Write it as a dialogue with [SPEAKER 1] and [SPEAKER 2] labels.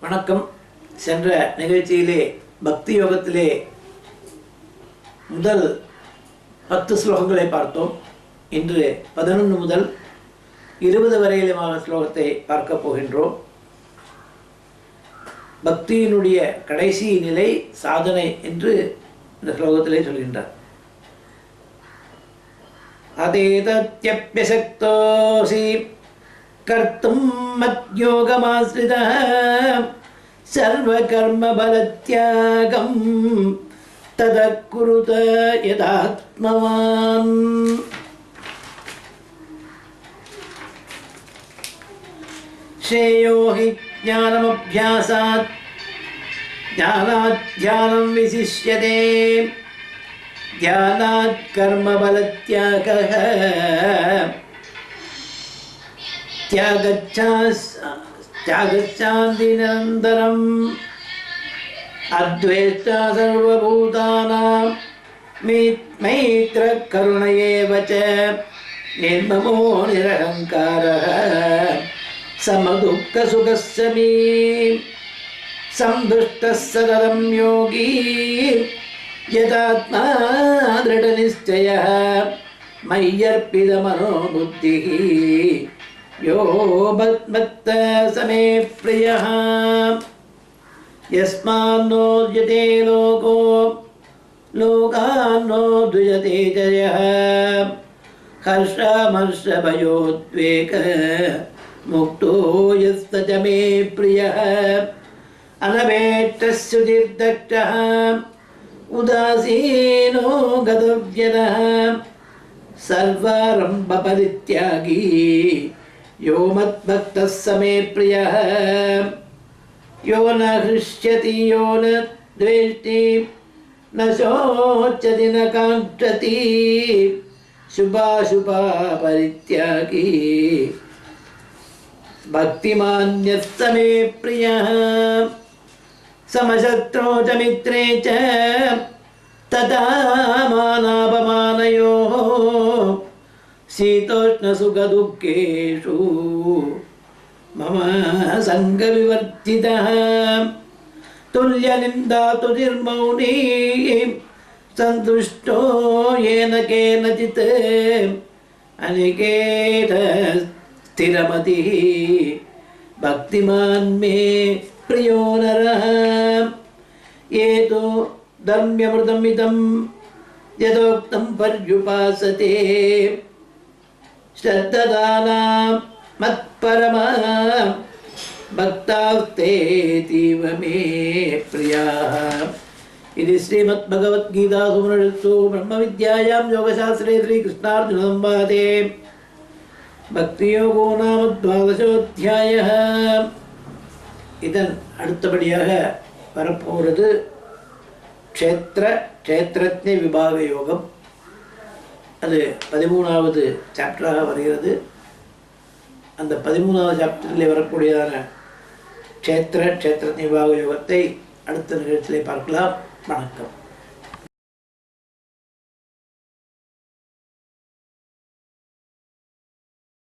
[SPEAKER 1] வணக்கம். சென்ற நிகழ்ச்சியிலே பக்தி யோகத்திலே முதல் 10 ஸ்லோகங்களை பார்த்தோம். இன்று 11 முதல் 20 வரையிலுமான ஸ்லோகத்தை பார்க்க போகின்றோம். பக்தியினுடைய கடைசி நிலை சாதனை என்று இந்த ஸ்லோகத்திலே சொல்கின்றார். அதேதத்யப்யசக்தோசி கர்த்தும் மத்யோகமாஸ்ரிதः சர்வகர்ம பலத்யாகம் ததக்குருத யதாத்மவான். ஸ்ரேயோ ஹி ஞானமப்யாசாத் ஞானாத் தியானம் விசிஷ்யதே தியானாத் கர்ம பலத்யாகः தியாகச்சாந்தி நிரந்தரம் அத்வேஷ்டா சர்வபூதானாம் மைத்ர கருணையேவ ச நிர்மமோ நிரஹங்காரः சமதுக்க சுகஸ்ஸமி சந்துஷ்டः சததம் யோகி யதாத்மா திருடநிச்சயः மய்யர்ப்பிதமனோ புத்திः யோ பக்த சமே பிரியः யஸ்மான்னோ த்யதே லோகோ லோகான்னோ துயதே ஜயः ஹர்ஷமர்ஷபயோத்வேக முக்தோ யஸ்த ச மே பிரியः அனவேட்டः சுதிர்தக்ஷः உதாசீனோ கதவ்யதः சர்வாரம்ப பரித்யாகி யோ மத்பக்தः சமே பிரியः யோ ந ஹ்ருஷ்யதி யோ ந த்வேஷ்டி ந சோச்சதி ந காங்க்ஷதி சுபாசுபா பரித்யாகி பக்திமான்யः சமே பிரியः समशत्रो च मित्रे च तथा मानापमानयोः शीतोष्णसुखदुःखेषु मम सङ्गविवर्जितः तुल्यनिन्दातुतिर्मौनी सन्तुष्टो येन केनचित् अनिकेत स्थिरमतिः भक्तिमान् मे प्रियो नरः ये तु धर्म्यमृतमिदं यदोक्तं पर्युपासते श्रद्धदानां मत्परमा भक्तास्तेतीव मे प्रियाः. इति श्रीमद्भगवद्गीतासु उपनिषत्सु ब्रह्मविद्यायां योगशास्त्रे श्रीकृष्णार्जुनसंवादे भक्तियोगो नाम 12. இதன் அடுத்தபடியாக வரப்போகிறது க்ஷேத்ரஜ்ஞ விபாக யோகம். அது 13வது சாப்டராக வருகிறது. அந்த 13வது சாப்டரில் வரக்கூடியதான க்ஷேத்ரஜ்ஞ விபாக யோகத்தை அடுத்த நிகழ்ச்சியிலே பார்க்கலாம். வணக்கம்.